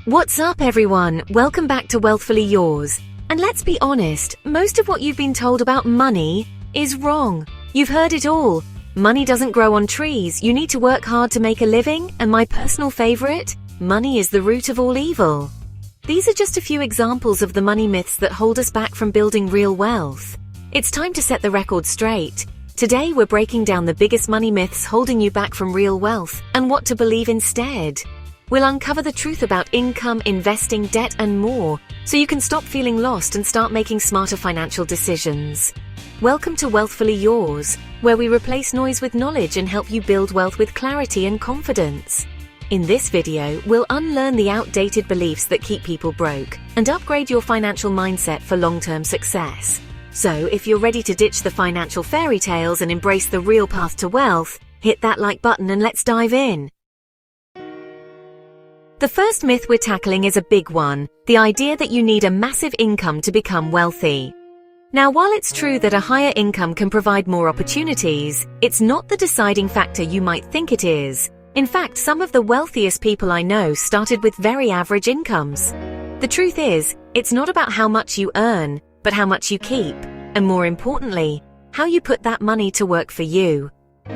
What's up, everyone? Welcome back to Wealthfully Yours. And let's be honest, most of what you've been told about money is wrong. You've heard it all. Money doesn't grow on trees. You need to work hard to make a living. And my personal favorite, money is the root of all evil. These are just a few examples of the money myths that hold us back from building real wealth. It's time to set the record straight. Today, we're breaking down the biggest money myths holding you back from real wealth and what to believe instead. We'll uncover the truth about income, investing, debt, and more, so you can stop feeling lost and start making smarter financial decisions. Welcome to Wealthfully Yours, where we replace noise with knowledge and help you build wealth with clarity and confidence. In this video, we'll unlearn the outdated beliefs that keep people broke and upgrade your financial mindset for long-term success. So, if you're ready to ditch the financial fairy tales and embrace the real path to wealth, hit that like button and let's dive in. The first myth we're tackling is a big one, the idea that you need a massive income to become wealthy. Now, while it's true that a higher income can provide more opportunities, it's not the deciding factor you might think it is. In fact, some of the wealthiest people I know started with very average incomes. The truth is, it's not about how much you earn, but how much you keep, and more importantly, how you put that money to work for you.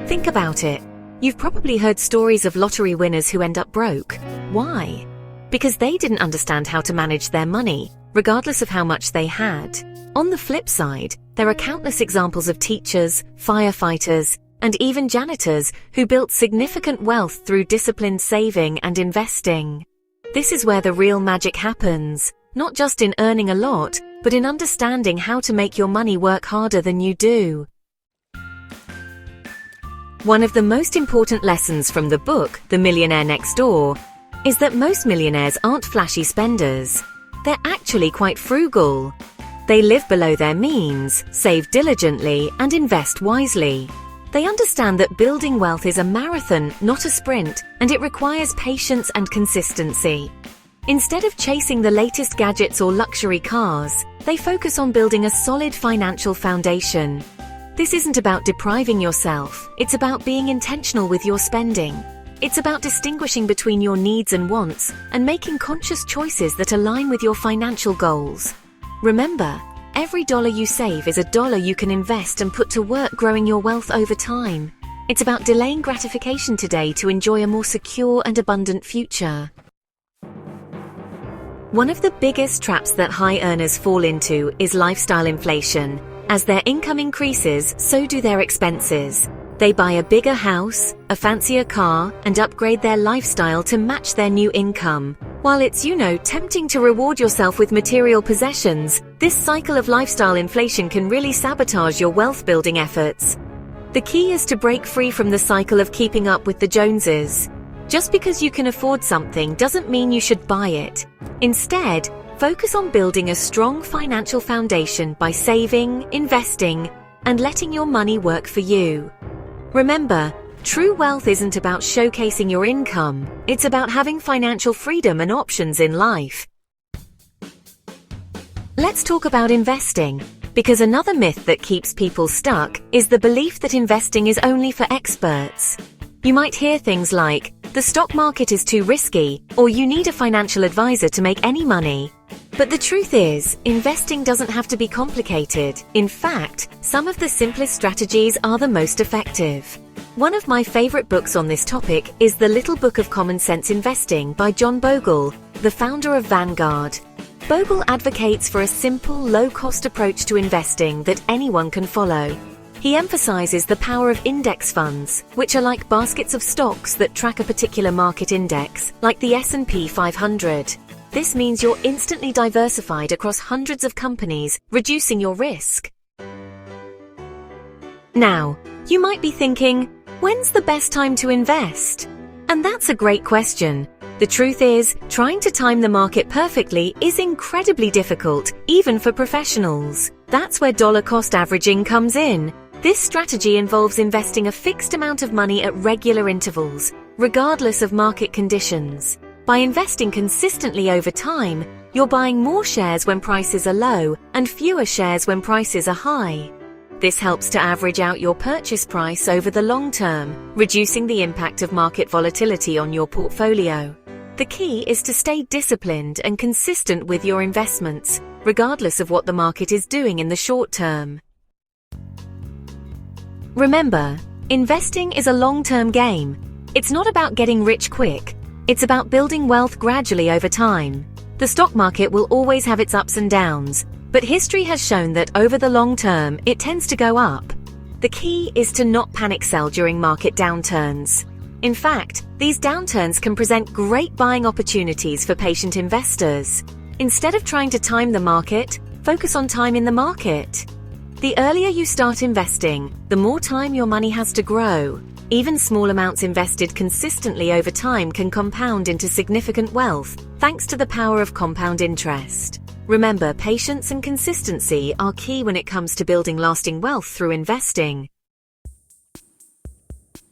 Think about it. You've probably heard stories of lottery winners who end up broke. Why? Because they didn't understand how to manage their money, regardless of how much they had. On the flip side, there are countless examples of teachers, firefighters, and even janitors who built significant wealth through disciplined saving and investing. This is where the real magic happens, not just in earning a lot, but in understanding how to make your money work harder than you do. One of the most important lessons from the book, The Millionaire Next Door, is that most millionaires aren't flashy spenders. They're actually quite frugal. They live below their means, save diligently, and invest wisely. They understand that building wealth is a marathon, not a sprint, and it requires patience and consistency. Instead of chasing the latest gadgets or luxury cars, they focus on building a solid financial foundation. This isn't about depriving yourself, it's about being intentional with your spending. It's about distinguishing between your needs and wants and making conscious choices that align with your financial goals. Remember, every dollar you save is a dollar you can invest and put to work growing your wealth over time. It's about delaying gratification today to enjoy a more secure and abundant future. One of the biggest traps that high earners fall into is lifestyle inflation. As their income increases, so do their expenses. They buy a bigger house, a fancier car, and upgrade their lifestyle to match their new income. While it's, tempting to reward yourself with material possessions, this cycle of lifestyle inflation can really sabotage your wealth-building efforts. The key is to break free from the cycle of keeping up with the Joneses. Just because you can afford something doesn't mean you should buy it. Instead, focus on building a strong financial foundation by saving, investing, and letting your money work for you. Remember, true wealth isn't about showcasing your income. It's about having financial freedom and options in life. Let's talk about investing, because another myth that keeps people stuck is the belief that investing is only for experts. You might hear things like, the stock market is too risky, or you need a financial advisor to make any money. But the truth is, investing doesn't have to be complicated. In fact, some of the simplest strategies are the most effective. One of my favorite books on this topic is The Little Book of Common Sense Investing by John Bogle, the founder of Vanguard. Bogle advocates for a simple, low-cost approach to investing that anyone can follow. He emphasizes the power of index funds, which are like baskets of stocks that track a particular market index, like the S&P 500. This means you're instantly diversified across hundreds of companies, reducing your risk. Now, you might be thinking, when's the best time to invest? And that's a great question. The truth is, trying to time the market perfectly is incredibly difficult, even for professionals. That's where dollar-cost averaging comes in. This strategy involves investing a fixed amount of money at regular intervals, regardless of market conditions. By investing consistently over time, you're buying more shares when prices are low and fewer shares when prices are high. This helps to average out your purchase price over the long term, reducing the impact of market volatility on your portfolio. The key is to stay disciplined and consistent with your investments, regardless of what the market is doing in the short term. Remember, investing is a long-term game. It's not about getting rich quick. It's about building wealth gradually over time. The stock market will always have its ups and downs, but history has shown that over the long term, it tends to go up. The key is to not panic sell during market downturns. In fact, these downturns can present great buying opportunities for patient investors. Instead of trying to time the market, focus on time in the market. The earlier you start investing, the more time your money has to grow. Even small amounts invested consistently over time can compound into significant wealth, thanks to the power of compound interest. Remember, patience and consistency are key when it comes to building lasting wealth through investing.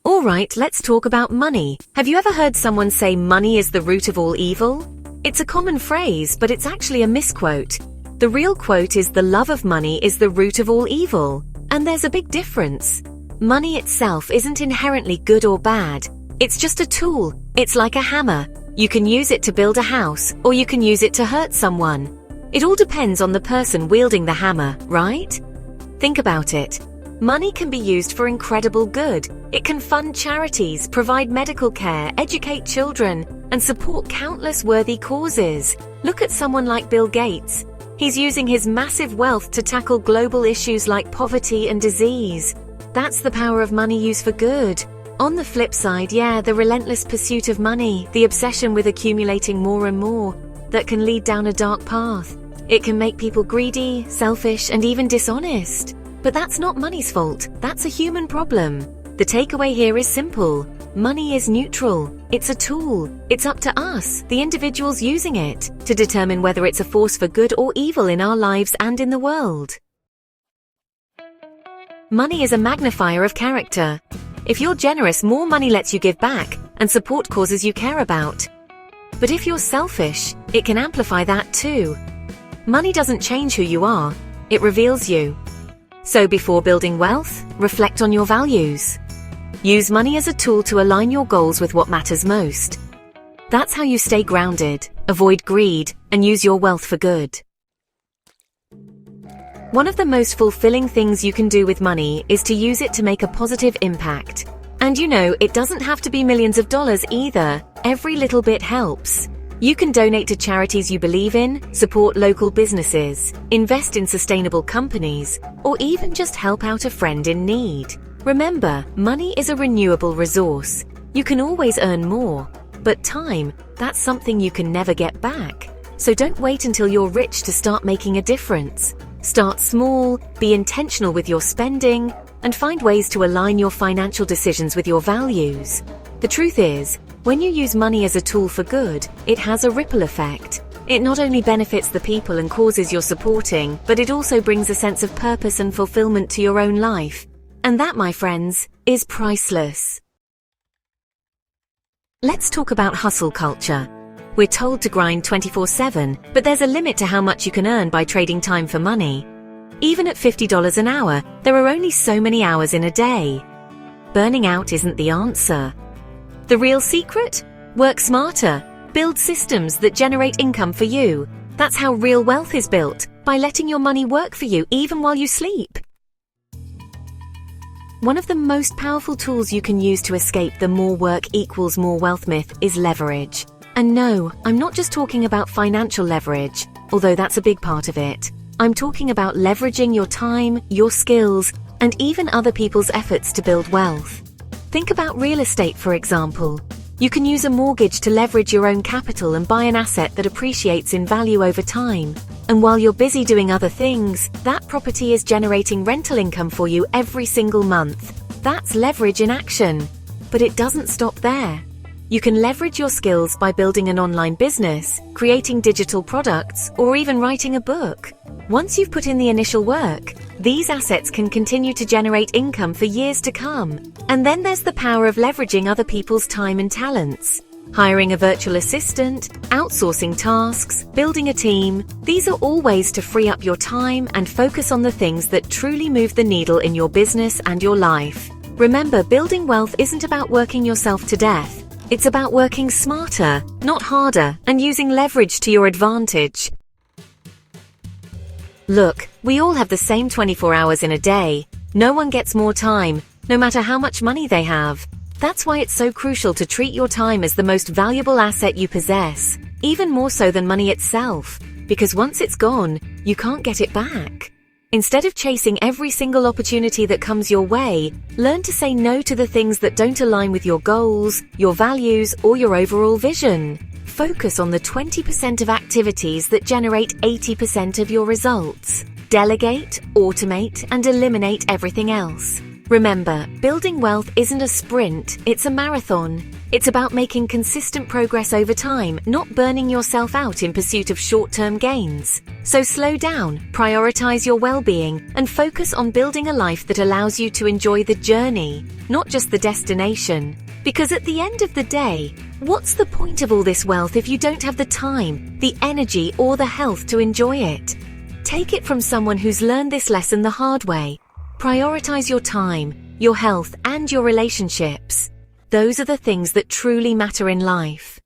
Alright, let's talk about money. Have you ever heard someone say money is the root of all evil? It's a common phrase, but it's actually a misquote. The real quote is the love of money is the root of all evil. And there's a big difference. Money itself isn't inherently good or bad. It's just a tool. It's like a hammer. You can use it to build a house, or you can use it to hurt someone. It all depends on the person wielding the hammer, right? Think about it. Money can be used for incredible good. It can fund charities, provide medical care, educate children, and support countless worthy causes. Look at someone like Bill Gates. He's using his massive wealth to tackle global issues like poverty and disease. That's the power of money used for good. On the flip side, the relentless pursuit of money, the obsession with accumulating more and more, that can lead down a dark path. It can make people greedy, selfish, and even dishonest. But that's not money's fault. That's a human problem. The takeaway here is simple. Money is neutral. It's a tool. It's up to us, the individuals using it, to determine whether it's a force for good or evil in our lives and in the world. Money is a magnifier of character. If you're generous, more money lets you give back and support causes you care about. But if you're selfish, it can amplify that too. Money doesn't change who you are, it reveals you. So before building wealth, reflect on your values. Use money as a tool to align your goals with what matters most. That's how you stay grounded, avoid greed, and use your wealth for good. One of the most fulfilling things you can do with money is to use it to make a positive impact. And it doesn't have to be millions of dollars either. Every little bit helps. You can donate to charities you believe in, support local businesses, invest in sustainable companies, or even just help out a friend in need. Remember, money is a renewable resource. You can always earn more. But time, that's something you can never get back. So don't wait until you're rich to start making a difference. Start small, be intentional with your spending, and find ways to align your financial decisions with your values. The truth is, when you use money as a tool for good, it has a ripple effect. It not only benefits the people and causes you're supporting, but it also brings a sense of purpose and fulfillment to your own life. And that, my friends, is priceless. Let's talk about hustle culture. We're told to grind 24/7, but there's a limit to how much you can earn by trading time for money. Even at $50 an hour, there are only so many hours in a day. Burning out isn't the answer. The real secret? Work smarter. Build systems that generate income for you. That's how real wealth is built, by letting your money work for you even while you sleep. One of the most powerful tools you can use to escape the more work equals more wealth myth is leverage. And no, I'm not just talking about financial leverage, although that's a big part of it. I'm talking about leveraging your time, your skills, and even other people's efforts to build wealth. Think about real estate, for example. You can use a mortgage to leverage your own capital and buy an asset that appreciates in value over time. And while you're busy doing other things, that property is generating rental income for you every single month. That's leverage in action. But it doesn't stop there. You can leverage your skills by building an online business, creating digital products, or even writing a book. Once you've put in the initial work, these assets can continue to generate income for years to come. And then there's the power of leveraging other people's time and talents. Hiring a virtual assistant, outsourcing tasks, building a team, these are all ways to free up your time and focus on the things that truly move the needle in your business and your life. Remember, building wealth isn't about working yourself to death. It's about working smarter, not harder, and using leverage to your advantage. Look, we all have the same 24 hours in a day. No one gets more time, no matter how much money they have. That's why it's so crucial to treat your time as the most valuable asset you possess, even more so than money itself, because once it's gone, you can't get it back. Instead of chasing every single opportunity that comes your way, learn to say no to the things that don't align with your goals, your values, or your overall vision. Focus on the 20% of activities that generate 80% of your results. Delegate, automate, and eliminate everything else. Remember, building wealth isn't a sprint, it's a marathon. It's about making consistent progress over time, not burning yourself out in pursuit of short-term gains. So slow down, prioritize your well-being, and focus on building a life that allows you to enjoy the journey, not just the destination. Because at the end of the day, what's the point of all this wealth if you don't have the time, the energy, or the health to enjoy it? Take it from someone who's learned this lesson the hard way. Prioritize your time, your health, and your relationships. Those are the things that truly matter in life.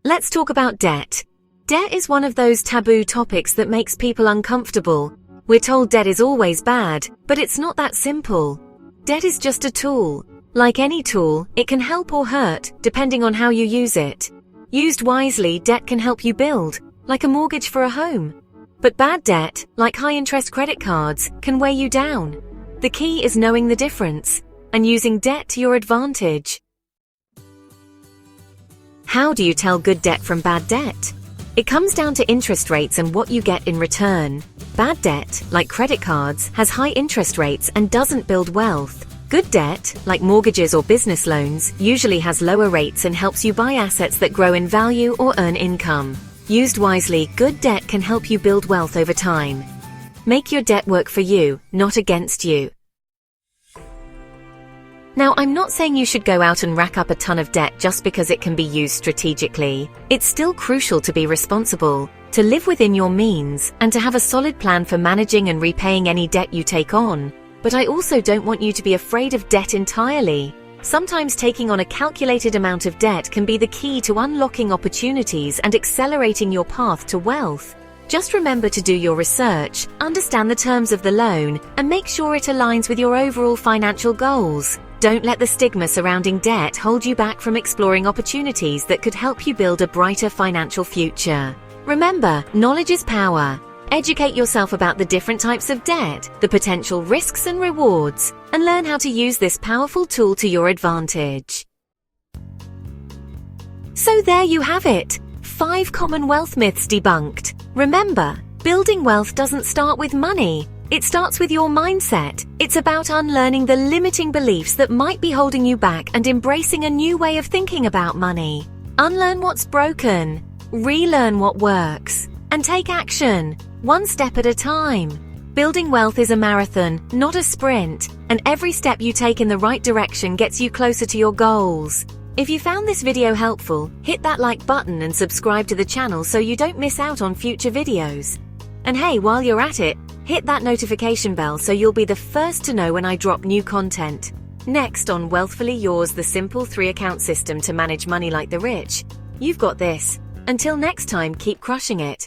Let's talk about debt. Debt is one of those taboo topics that makes people uncomfortable. We're told debt is always bad, but it's not that simple. Debt is just a tool. Like any tool, it can help or hurt, depending on how you use it. Used wisely, debt can help you build, like a mortgage for a home. But bad debt, like high-interest credit cards, can weigh you down. The key is knowing the difference and using debt to your advantage. How do you tell good debt from bad debt? It comes down to interest rates and what you get in return. Bad debt, like credit cards, has high interest rates and doesn't build wealth. Good debt, like mortgages or business loans, usually has lower rates and helps you buy assets that grow in value or earn income. Used wisely, good debt can help you build wealth over time. Make your debt work for you, not against you. Now, I'm not saying you should go out and rack up a ton of debt just because it can be used strategically. It's still crucial to be responsible, to live within your means, and to have a solid plan for managing and repaying any debt you take on. But I also don't want you to be afraid of debt entirely. Sometimes taking on a calculated amount of debt can be the key to unlocking opportunities and accelerating your path to wealth. Just remember to do your research, understand the terms of the loan, and make sure it aligns with your overall financial goals. Don't let the stigma surrounding debt hold you back from exploring opportunities that could help you build a brighter financial future. Remember, knowledge is power. Educate yourself about the different types of debt, the potential risks and rewards, and learn how to use this powerful tool to your advantage. So there you have it. 5 common wealth myths debunked. Remember, building wealth doesn't start with money. It starts with your mindset. It's about unlearning the limiting beliefs that might be holding you back and embracing a new way of thinking about money. Unlearn what's broken, relearn what works, and take action, one step at a time. Building wealth is a marathon, not a sprint, and every step you take in the right direction gets you closer to your goals. If you found this video helpful, hit that like button and subscribe to the channel so you don't miss out on future videos. And hey, while you're at it, hit that notification bell so you'll be the first to know when I drop new content. Next on Wealthfully Yours, the simple 3-account system to manage money like the rich. You've got this. Until next time, keep crushing it.